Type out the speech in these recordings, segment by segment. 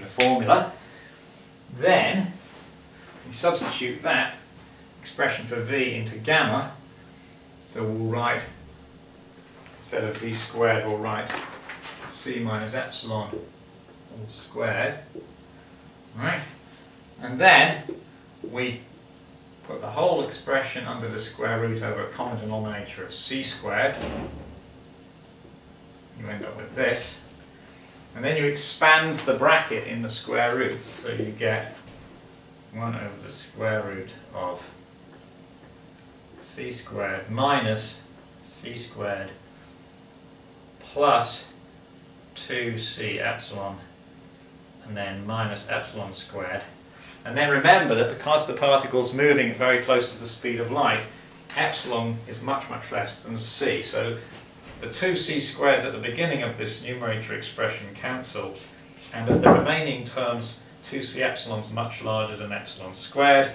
the formula, then we substitute that expression for V into gamma, so we'll write, instead of V squared, we'll write C minus epsilon all squared, right? And then we put the whole expression under the square root over a common denominator of C squared. You end up with this. And then you expand the bracket in the square root, so you get 1 over the square root of C squared minus C squared plus 2C epsilon, and then minus epsilon squared. And then remember that because the particle's moving very close to the speed of light, epsilon is much, much less than C. So the 2C squareds at the beginning of this numerator expression cancel, and of the remaining terms, 2C epsilon is much larger than epsilon squared,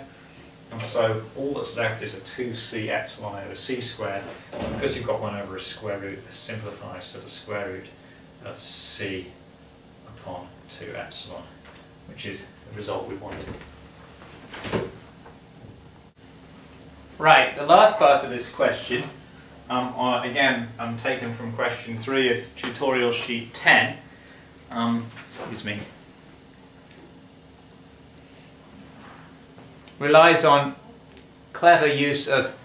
and so all that's left is a 2C epsilon over C squared. And because you've got 1 over a square root, this simplifies to the square root of C upon 2 epsilon, which is the result we wanted. Right, the last part of this question, again, taken from question 3 of tutorial sheet 10. Excuse me. Relies on clever use of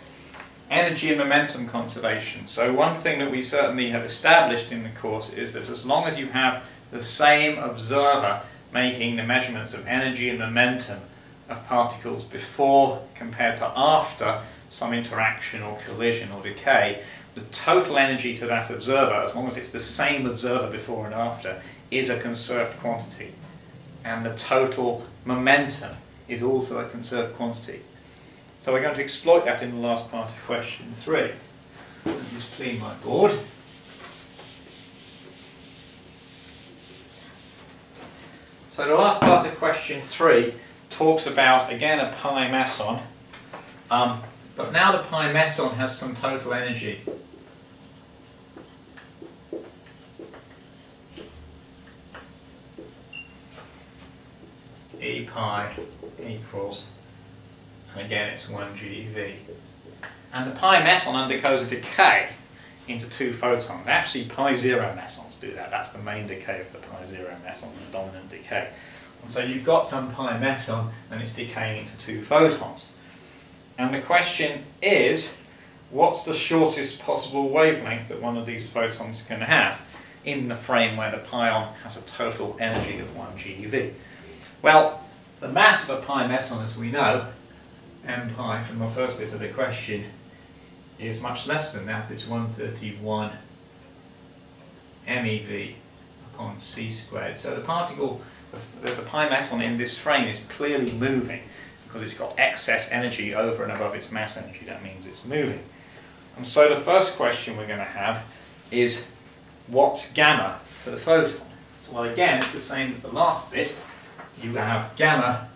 energy and momentum conservation. So one thing that we certainly have established in the course is that as long as you have the same observer making the measurements of energy and momentum of particles before compared to after some interaction or collision or decay, the total energy to that observer, as long as it's the same observer before and after, is a conserved quantity. And the total momentum is also a conserved quantity. So we're going to exploit that in the last part of question 3. Let me just clean my board. So the last part of question 3 talks about, again, a pi meson, but now the pi meson has some total energy. E pi equals, and again it's 1 GeV. And the pi meson undergoes a decay into 2 photons. Actually, pi zero mesons do that. That's the main decay of the pi zero meson, the dominant decay. And so you've got some pi meson and it's decaying into 2 photons. And the question is, what's the shortest possible wavelength that one of these photons can have in the frame where the pion has a total energy of 1 GeV? Well, the mass of a pi meson, as we know, m pi from the first bit of the question, is much less than that. It's 131 MeV upon c squared. So the particle, the pi meson in this frame is clearly moving because it's got excess energy over and above its mass energy. That means it's moving. And so the first question we're going to have is, what's gamma for the photon? So, well, again, it's the same as the last bit. You have gamma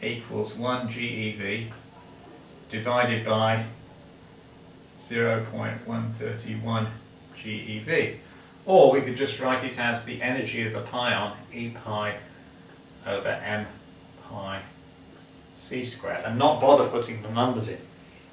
equals 1 GeV divided by 0.131 GeV. Or we could just write it as the energy of the pion, E pi over m pi c squared, and not bother putting the numbers in.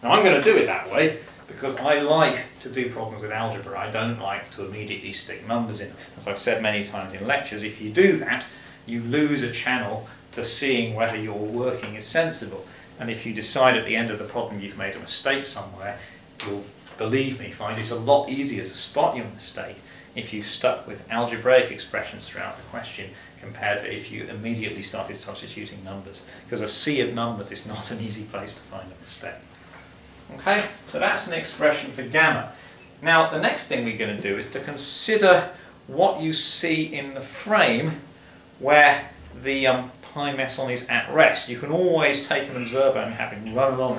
Now I'm going to do it that way because I like to do problems with algebra. I don't like to immediately stick numbers in. As I've said many times in lectures, if you do that, you lose a channel to seeing whether your working is sensible. And if you decide at the end of the problem you've made a mistake somewhere, you'll, believe me, find it a lot easier to spot your mistake if you've stuck with algebraic expressions throughout the question compared to if you immediately started substituting numbers. Because a sea of numbers is not an easy place to find a mistake. Okay, so that's an expression for gamma. Now the next thing we're going to do is to consider what you see in the frame where the pi meson is at rest. You can always take an observer and have him run along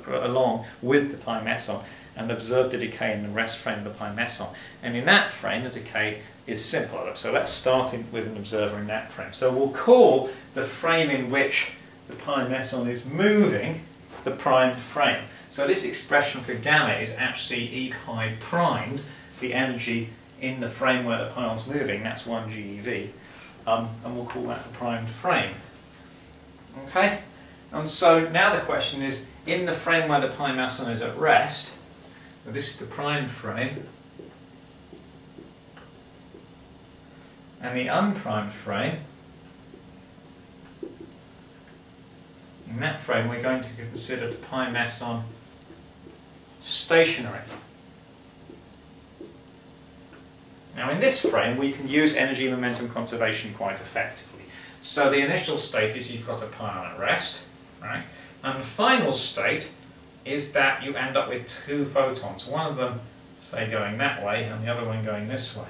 along with the pi meson and observe the decay in the rest frame of the pi meson. And in that frame, the decay is simpler. So let's start with an observer in that frame. So we'll call the frame in which the pi meson is moving the primed frame. So this expression for gamma is actually E pi primed, the energy in the frame where the pion's moving, that's 1 GeV, and we'll call that the primed frame. Okay? And so now the question is, in the frame where the pi meson is at rest, so this is the primed frame, and the unprimed frame, in that frame we're going to consider the pi meson stationary. Now in this frame we can use energy and momentum conservation quite effectively. So the initial state is you've got a pion at rest, right? And the final state is that you end up with two photons, one of them say going that way and the other one going this way.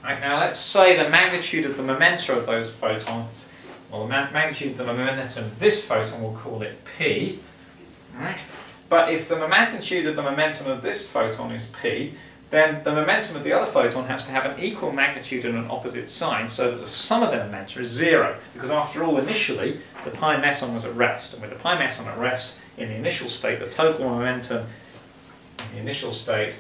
Right, now let's say the magnitude of the momentum of those photons, well, the magnitude of the momentum of this photon, we'll call it P, right? But if the magnitude of the momentum of this photon is P, then the momentum of the other photon has to have an equal magnitude and an opposite sign, so that the sum of their momenta is 0, because after all, initially, the pi meson was at rest, and with the pi meson at rest, in the initial state, the total momentum in the initial state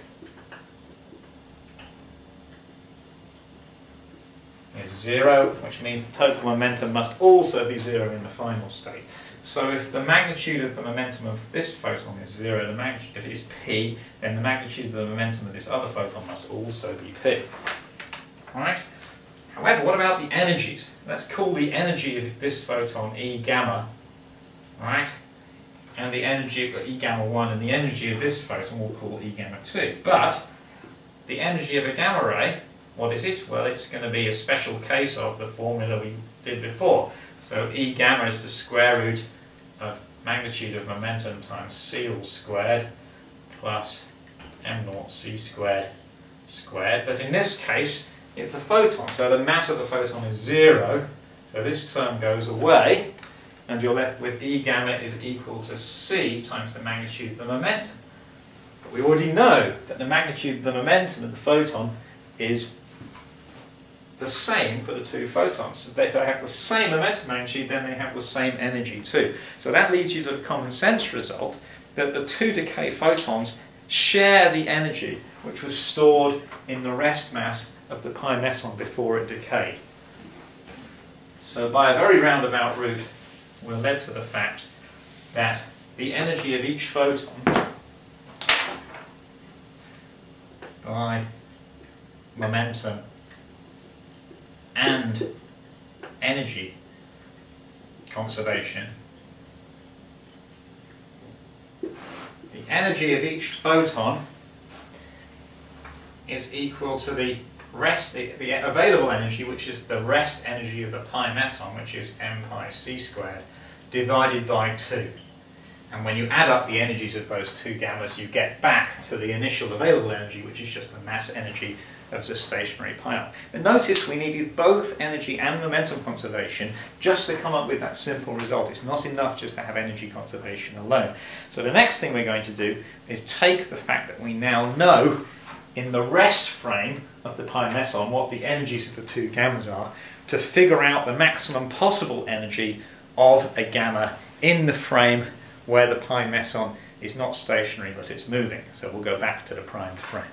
is 0, which means the total momentum must also be 0 in the final state. So if the magnitude of the momentum of this photon is 0, the magnitude, if it's P, then the magnitude of the momentum of this other photon must also be P. Alright? However, what about the energies? Let's call the energy of this photon E gamma, right? And the energy of E gamma 1 and the energy of this photon we'll call E gamma 2. But the energy of a gamma ray, what is it? Well, it's going to be a special case of the formula we did before. So E gamma is the square root of magnitude of momentum times c all squared plus m naught c squared squared. But in this case, it's a photon, so the mass of the photon is 0. So this term goes away, and you're left with E gamma is equal to c times the magnitude of the momentum. But we already know that the magnitude of the momentum of the photon is the same for the two photons. So if they have the same momentum magnitude, then they have the same energy too. So that leads you to the common sense result that the two decay photons share the energy which was stored in the rest mass of the pi meson before it decayed. So by a very roundabout route, we're led to the fact that the energy of each photon by momentum and energy conservation, the energy of each photon is equal to the available energy, which is the rest energy of the pi meson, which is m pi c squared, divided by 2. And when you add up the energies of those two gammas, you get back to the initial available energy, which is just the mass energy of the stationary pion. But notice we needed both energy and momentum conservation just to come up with that simple result. It's not enough just to have energy conservation alone. So the next thing we're going to do is take the fact that we now know in the rest frame of the pi meson what the energies of the two gammas are, to figure out the maximum possible energy of a gamma in the frame where the pi meson is not stationary but it's moving. So we'll go back to the primed frame.